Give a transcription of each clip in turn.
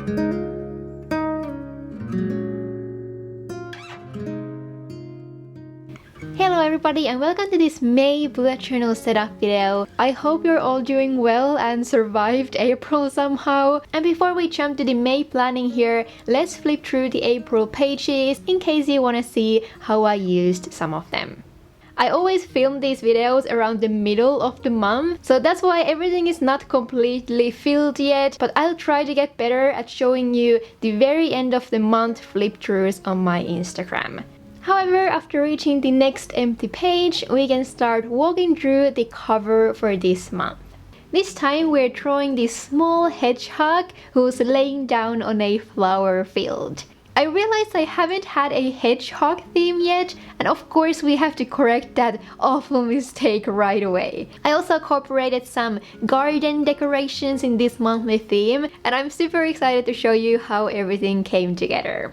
Hello everybody and welcome to this May bullet journal setup video. I hope you're all doing well and survived April somehow. And before we jump to the May planning here, let's flip through the April pages in case you want to see how I used some of them. I always film these videos around the middle of the month, so that's why everything is not completely filled yet, but I'll try to get better at showing you the very end of the month flip throughs on my Instagram. However, after reaching the next empty page, we can start walking through the cover for this month. This time we're drawing this small hedgehog who's laying down on a flower field. I realized I haven't had a hedgehog theme yet, and of course we have to correct that awful mistake right away. I also incorporated some garden decorations in this monthly theme, and I'm super excited to show you how everything came together.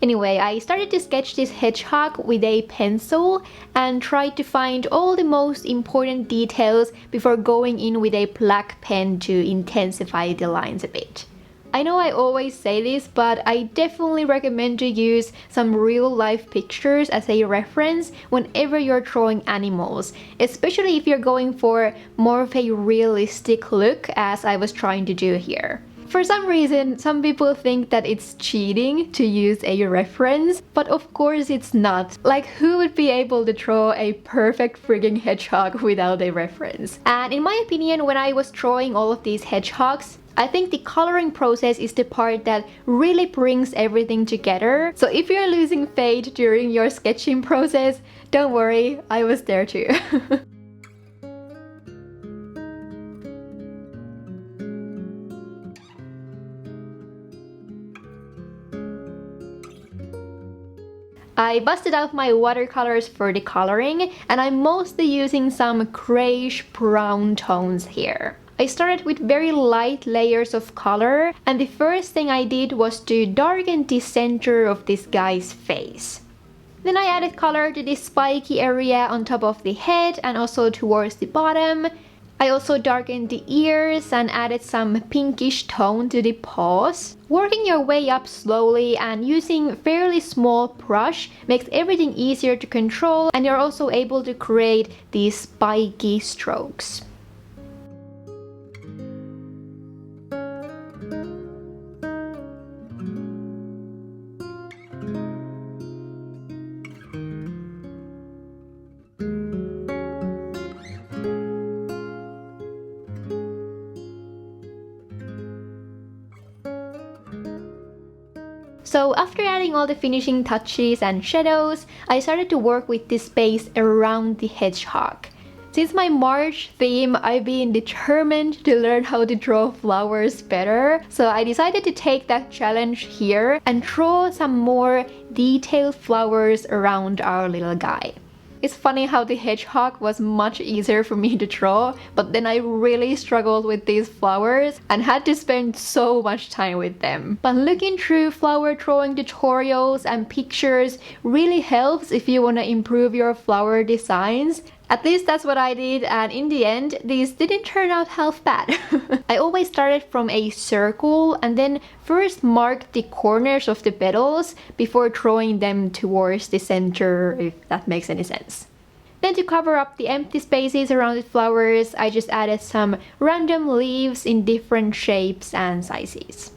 Anyway, I started to sketch this hedgehog with a pencil and tried to find all the most important details before going in with a black pen to intensify the lines a bit. I know I always say this, but I definitely recommend to use some real-life pictures as a reference whenever you're drawing animals, especially if you're going for more of a realistic look as I was trying to do here. For some reason, some people think that it's cheating to use a reference, but of course it's not. Like, who would be able to draw a perfect frigging hedgehog without a reference? And in my opinion, when I was drawing all of these hedgehogs, I think the coloring process is the part that really brings everything together. So if you're losing faith during your sketching process, don't worry, I was there too. I busted out my watercolors for the coloring, and I'm mostly using some grayish brown tones here. I started with very light layers of color, and the first thing I did was to darken the center of this guy's face. Then I added color to this spiky area on top of the head and also towards the bottom. I also darkened the ears and added some pinkish tone to the paws. Working your way up slowly and using fairly small brush makes everything easier to control, and you're also able to create these spiky strokes. So after adding all the finishing touches and shadows, I started to work with the space around the hedgehog. Since my March theme, I've been determined to learn how to draw flowers better, so I decided to take that challenge here and draw some more detailed flowers around our little guy. It's funny how the hedgehog was much easier for me to draw, but then I really struggled with these flowers and had to spend so much time with them. But looking through flower drawing tutorials and pictures really helps if you want to improve your flower designs. At least that's what I did, and in the end, these didn't turn out half bad. I always started from a circle and then first marked the corners of the petals before drawing them towards the center, if that makes any sense. Then to cover up the empty spaces around the flowers, I just added some random leaves in different shapes and sizes.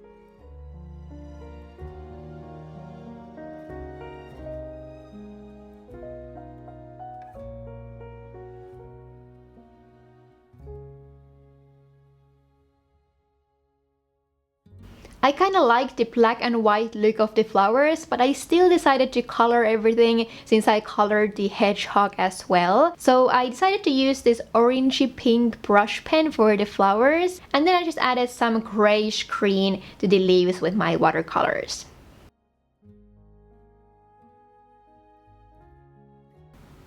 I kinda liked the black and white look of the flowers, but I still decided to color everything since I colored the hedgehog as well. So I decided to use this orangey pink brush pen for the flowers, and then I just added some grayish green to the leaves with my watercolors.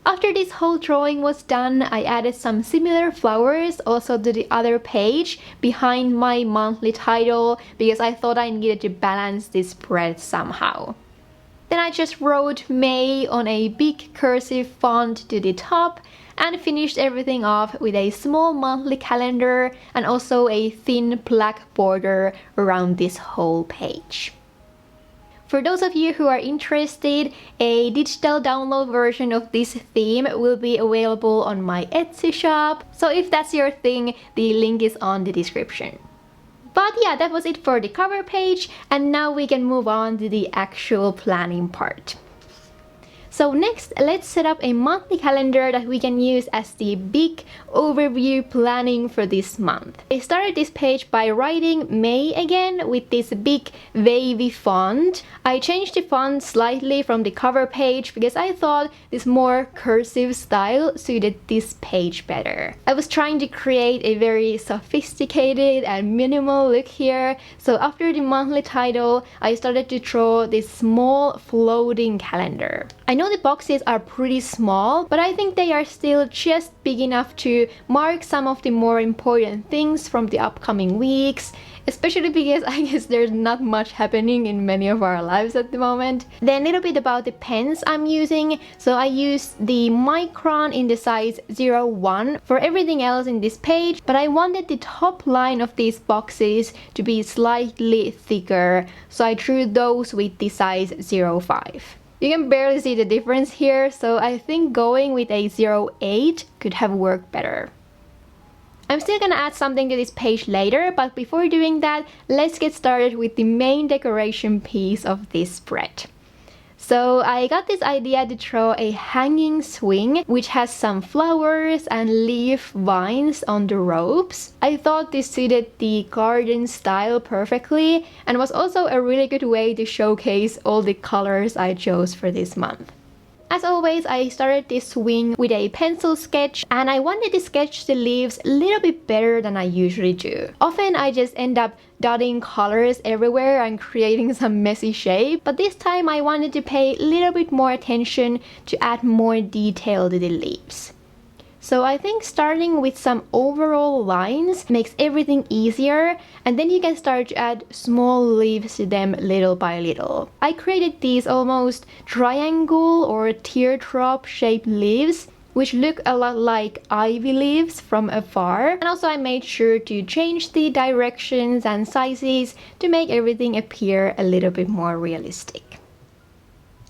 After this whole drawing was done, I added some similar flowers also to the other page behind my monthly title because I thought I needed to balance this spread somehow. Then I just wrote May on a big cursive font to the top and finished everything off with a small monthly calendar and also a thin black border around this whole page. For those of you who are interested, a digital download version of this theme will be available on my Etsy shop, so if that's your thing, the link is on the description. But yeah, that was it for the cover page, and now we can move on to the actual planning part. So next, let's set up a monthly calendar that we can use as the big overview planning for this month. I started this page by writing May again with this big wavy font. I changed the font slightly from the cover page because I thought this more cursive style suited this page better. I was trying to create a very sophisticated and minimal look here, so after the monthly title, I started to draw this small floating calendar. I know the boxes are pretty small, but I think they are still just big enough to mark some of the more important things from the upcoming weeks, especially because I guess there's not much happening in many of our lives at the moment. Then a little bit about the pens I'm using. So I used the Micron in the size 01 for everything else in this page, but I wanted the top line of these boxes to be slightly thicker, so I drew those with the size 05. You can barely see the difference here, so I think going with a 08 could have worked better. I'm still gonna add something to this page later, but before doing that, let's get started with the main decoration piece of this spread. So I got this idea to draw a hanging swing which has some flowers and leaf vines on the ropes. I thought this suited the garden style perfectly and was also a really good way to showcase all the colors I chose for this month. As always, I started this swing with a pencil sketch, and I wanted to sketch the leaves a little bit better than I usually do. Often I just end up dotting colors everywhere and creating some messy shape, but this time I wanted to pay a little bit more attention to add more detail to the leaves. So I think starting with some overall lines makes everything easier, and then you can start to add small leaves to them little by little. I created these almost triangle or teardrop shaped leaves, which look a lot like ivy leaves from afar. And also I made sure to change the directions and sizes to make everything appear a little bit more realistic.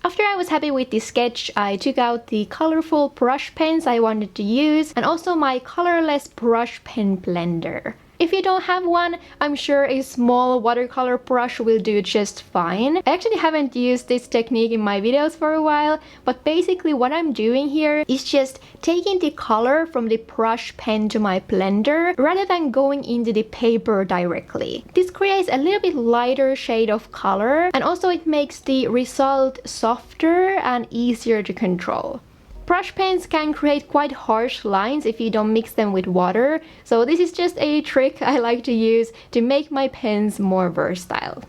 After I was happy with this sketch, I took out the colorful brush pens I wanted to use and also my colorless brush pen blender. If you don't have one, I'm sure a small watercolor brush will do just fine. I actually haven't used this technique in my videos for a while, but basically what I'm doing here is just taking the color from the brush pen to my blender rather than going into the paper directly. This creates a little bit lighter shade of color, and also it makes the result softer and easier to control. Brush pens can create quite harsh lines if you don't mix them with water, so this is just a trick I like to use to make my pens more versatile.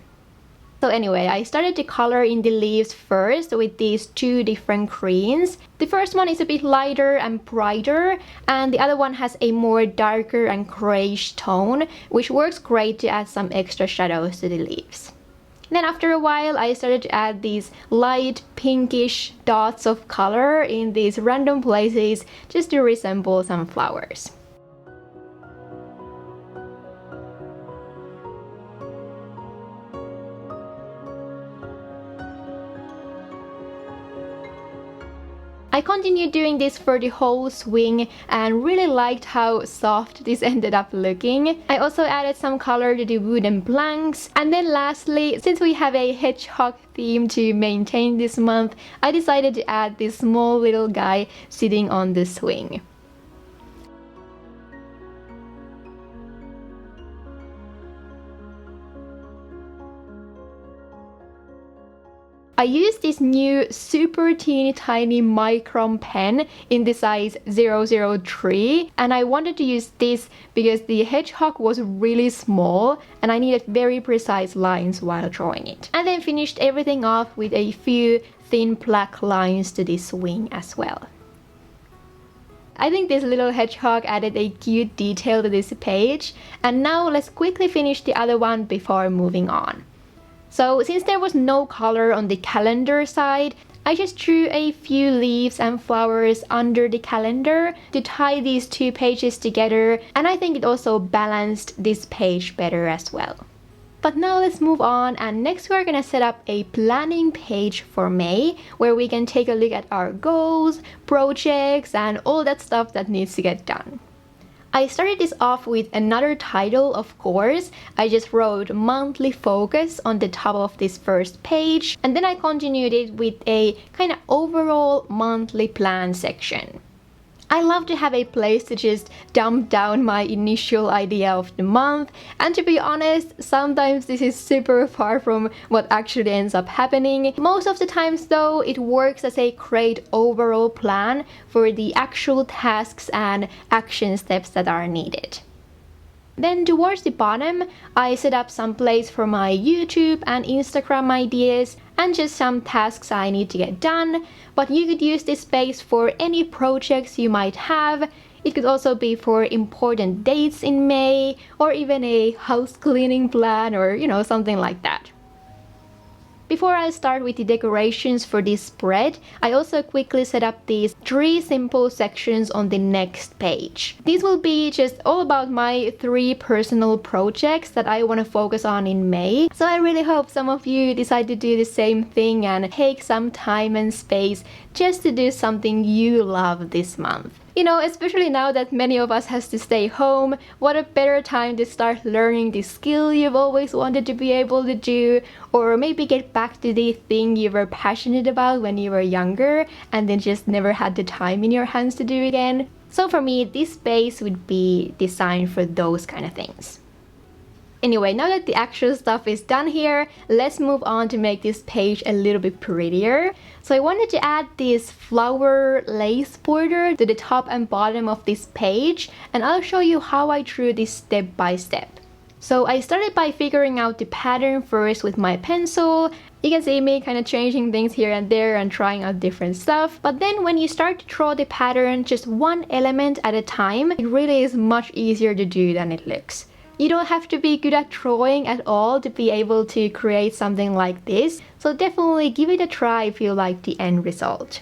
So anyway, I started to color in the leaves first with these two different greens. The first one is a bit lighter and brighter, and the other one has a more darker and grayish tone, which works great to add some extra shadows to the leaves. Then after a while I started to add these light pinkish dots of color in these random places just to resemble some flowers. I continued doing this for the whole swing and really liked how soft this ended up looking. I also added some color to the wooden planks, and then lastly, since we have a hedgehog theme to maintain this month, I decided to add this small little guy sitting on the swing. I used this new super teeny tiny micron pen in the size 003, and I wanted to use this because the hedgehog was really small and I needed very precise lines while drawing it. And then finished everything off with a few thin black lines to this wing as well. I think this little hedgehog added a cute detail to this page, and now let's quickly finish the other one before moving on. So since there was no color on the calendar side, I just drew a few leaves and flowers under the calendar to tie these two pages together, and I think it also balanced this page better as well. But now let's move on, and next we're gonna set up a planning page for May where we can take a look at our goals, projects, and all that stuff that needs to get done. I started this off with another title, of course. I just wrote monthly focus on the top of this first page, and then I continued it with a kind of overall monthly plan section. I love to have a place to just dump down my initial idea of the month, and to be honest, sometimes this is super far from what actually ends up happening. Most of the times though, it works as a great overall plan for the actual tasks and action steps that are needed. Then towards the bottom, I set up some place for my YouTube and Instagram ideas and just some tasks I need to get done, but you could use this space for any projects you might have. It could also be for important dates in May, or even a house cleaning plan, or something like that. Before I start with the decorations for this spread, I also quickly set up these 3 simple sections on the next page. These will be just all about my 3 personal projects that I want to focus on in May. So I really hope some of you decide to do the same thing and take some time and space just to do something you love this month. Especially now that many of us has to stay home, what a better time to start learning the skill you've always wanted to be able to do, or maybe get back to the thing you were passionate about when you were younger and then just never had the time in your hands to do again. So for me, this space would be designed for those kind of things. Anyway, now that the actual stuff is done here, let's move on to make this page a little bit prettier. So I wanted to add this flower lace border to the top and bottom of this page, and I'll show you how I drew this step by step. So I started by figuring out the pattern first with my pencil. You can see me kind of changing things here and there and trying out different stuff. But then when you start to draw the pattern just one element at a time, it really is much easier to do than it looks. You don't have to be good at drawing at all to be able to create something like this, so definitely give it a try if you like the end result.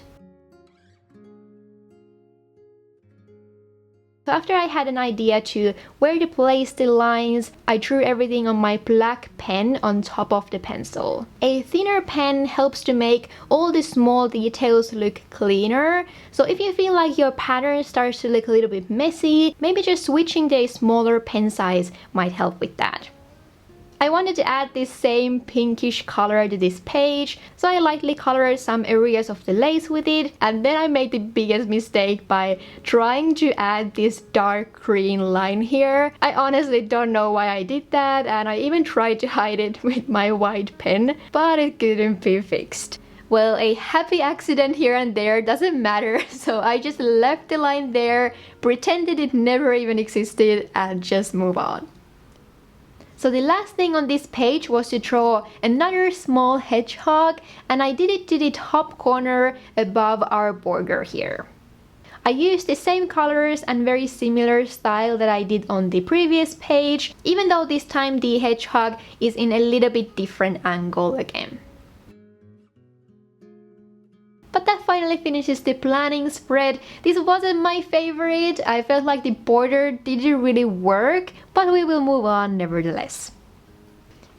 So after I had an idea to where to place the lines, I drew everything on my black pen on top of the pencil. A thinner pen helps to make all the small details look cleaner. So if you feel like your pattern starts to look a little bit messy, maybe just switching to a smaller pen size might help with that. I wanted to add this same pinkish color to this page, so I lightly colored some areas of the lace with it, and then I made the biggest mistake by trying to add this dark green line here. I honestly don't know why I did that, and I even tried to hide it with my white pen, but it couldn't be fixed. Well, a happy accident here and there doesn't matter, so I just left the line there, pretended it never even existed, and just move on. So the last thing on this page was to draw another small hedgehog, and I did it to the top corner above our border here. I used the same colors and very similar style that I did on the previous page, even though this time the hedgehog is in a little bit different angle again. But that finally finishes the planning spread. This wasn't my favorite. I felt like the border didn't really work, but we will move on nevertheless.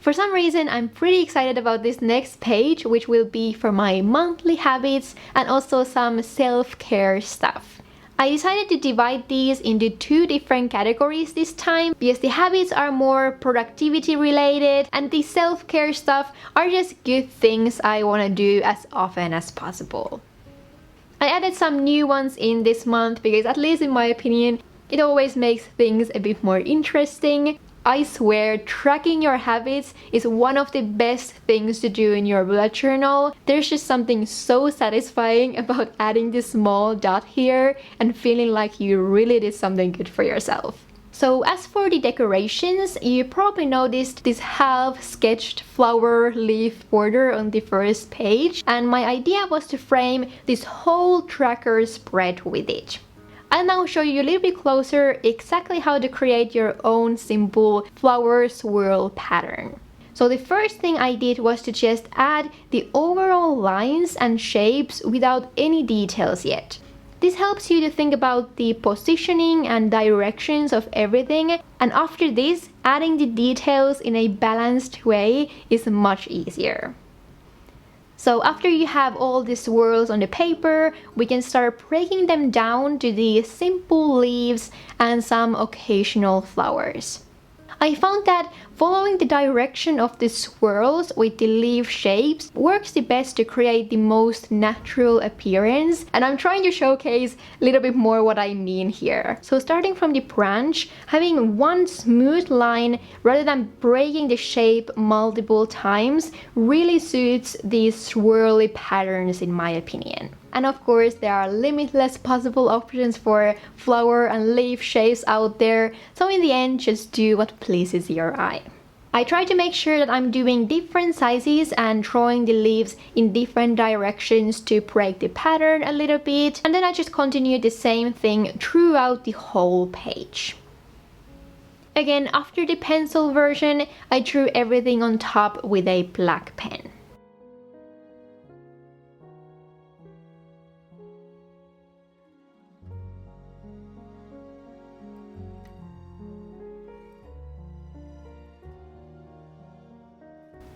For some reason, I'm pretty excited about this next page, which will be for my monthly habits and also some self-care stuff. I decided to divide these into 2 different categories this time, because the habits are more productivity related and the self-care stuff are just good things I want to do as often as possible. I added some new ones in this month because, at least in my opinion, it always makes things a bit more interesting. I swear, tracking your habits is one of the best things to do in your bullet journal. There's just something so satisfying about adding this small dot here and feeling like you really did something good for yourself. So as for the decorations, you probably noticed this half-sketched flower leaf border on the first page, and my idea was to frame this whole tracker spread with it. I'll now show you a little bit closer exactly how to create your own simple flower swirl pattern. So the first thing I did was to just add the overall lines and shapes without any details yet. This helps you to think about the positioning and directions of everything, and after this, adding the details in a balanced way is much easier. So after you have all the swirls on the paper, we can start breaking them down to the simple leaves and some occasional flowers. I found that following the direction of the swirls with the leaf shapes works the best to create the most natural appearance, and I'm trying to showcase a little bit more what I mean here. So starting from the branch, having one smooth line rather than breaking the shape multiple times really suits these swirly patterns in my opinion. And of course, there are limitless possible options for flower and leaf shapes out there, so in the end, just do what pleases your eye. I try to make sure that I'm doing different sizes and drawing the leaves in different directions to break the pattern a little bit, and then I just continue the same thing throughout the whole page. Again, after the pencil version, I drew everything on top with a black pen.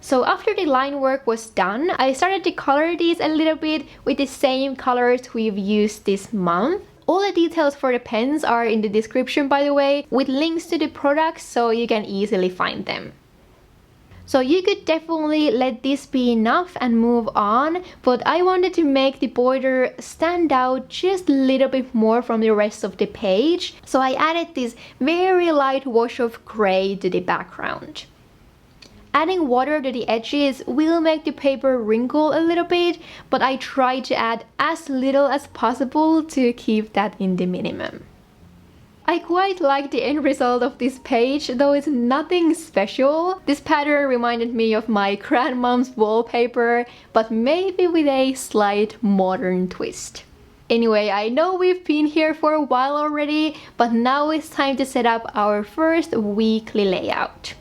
So after the line work was done, I started to color these a little bit with the same colors we've used this month. All the details for the pens are in the description, by the way, with links to the products so you can easily find them. So you could definitely let this be enough and move on, but I wanted to make the border stand out just a little bit more from the rest of the page, so I added this very light wash of gray to the background. Adding water to the edges will make the paper wrinkle a little bit, but I try to add as little as possible to keep that in the minimum. I quite like the end result of this page, though it's nothing special. This pattern reminded me of my grandmom's wallpaper, but maybe with a slight modern twist. Anyway, I know we've been here for a while already, but now it's time to set up our first weekly layout.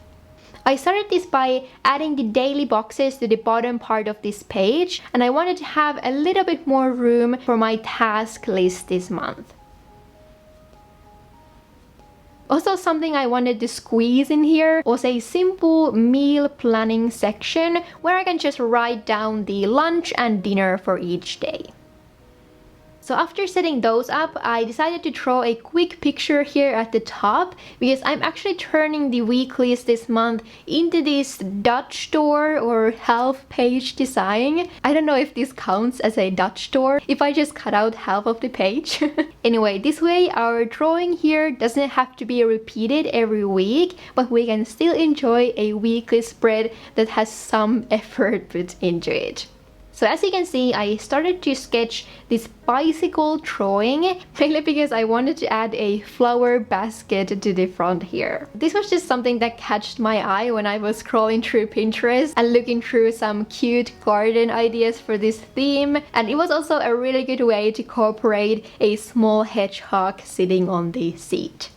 I started this by adding the daily boxes to the bottom part of this page, and I wanted to have a little bit more room for my task list this month. Also, something I wanted to squeeze in here was a simple meal planning section where I can just write down the lunch and dinner for each day. So after setting those up, I decided to draw a quick picture here at the top because I'm actually turning the weeklies this month into this Dutch door or half-page design. I don't know if this counts as a Dutch door if I just cut out half of the page. Anyway, this way our drawing here doesn't have to be repeated every week, but we can still enjoy a weekly spread that has some effort put into it. So as you can see, I started to sketch this bicycle drawing, mainly because I wanted to add a flower basket to the front here. This was just something that catched my eye when I was scrolling through Pinterest and looking through some cute garden ideas for this theme, and it was also a really good way to incorporate a small hedgehog sitting on the seat.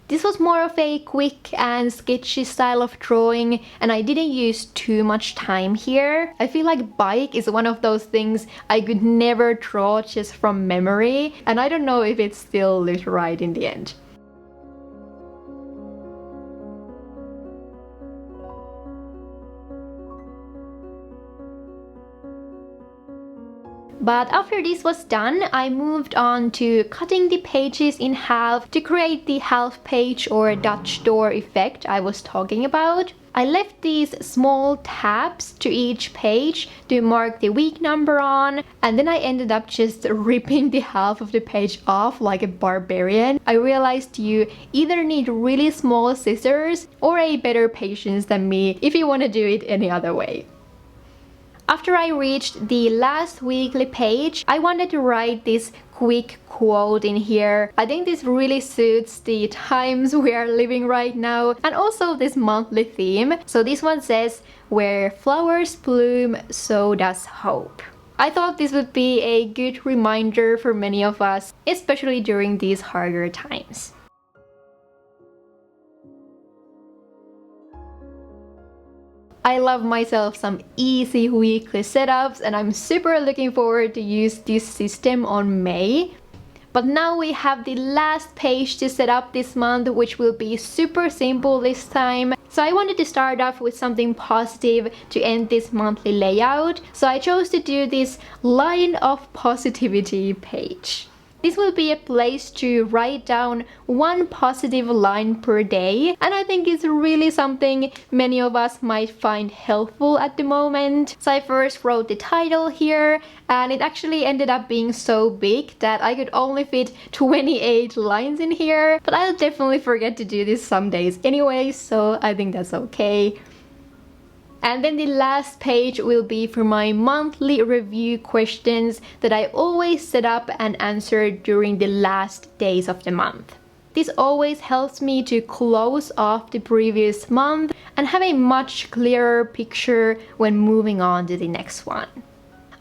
This was more of a quick and sketchy style of drawing, and I didn't use too much time here. I feel like bike is one of those things I could never draw just from memory, and I don't know if it still looked right in the end. But after this was done, I moved on to cutting the pages in half to create the half page or Dutch door effect I was talking about. I left these small tabs to each page to mark the week number on, and then I ended up just ripping the half of the page off like a barbarian. I realized you either need really small scissors or a better patience than me if you want to do it any other way. After I reached the last weekly page, I wanted to write this quick quote in here. I think this really suits the times we are living right now and also this monthly theme. So this one says, "Where flowers bloom, so does hope." I thought this would be a good reminder for many of us, especially during these harder times. I love myself some easy weekly setups and I'm super looking forward to use this system on May. But now we have the last page to set up this month, which will be super simple this time. So I wanted to start off with something positive to end this monthly layout. So I chose to do this line of positivity page. This will be a place to write down one positive line per day, and I think it's really something many of us might find helpful at the moment. So I first wrote the title here, and it actually ended up being so big that I could only fit 28 lines in here, but I'll definitely forget to do this some days anyway, so I think that's okay. And then the last page will be for my monthly review questions that I always set up and answer during the last days of the month. This always helps me to close off the previous month and have a much clearer picture when moving on to the next one.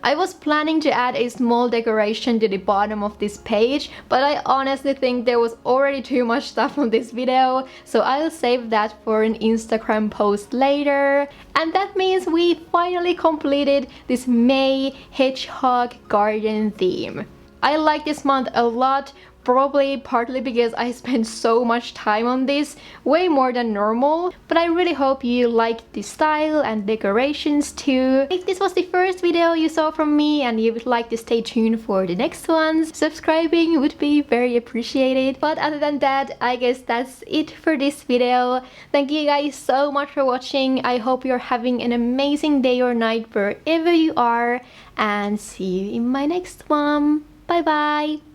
I was planning to add a small decoration to the bottom of this page, but I honestly think there was already too much stuff on this video, so I'll save that for an Instagram post later. And that means we finally completed this May hedgehog garden theme. I like this month a lot, probably partly because I spent so much time on this, way more than normal, but I really hope you liked the style and decorations too. If this was the first video you saw from me and you would like to stay tuned for the next ones, subscribing would be very appreciated. But other than that, I guess that's it for this video. Thank you guys so much for watching. I hope you're having an amazing day or night wherever you are, and see you in my next one. Bye bye!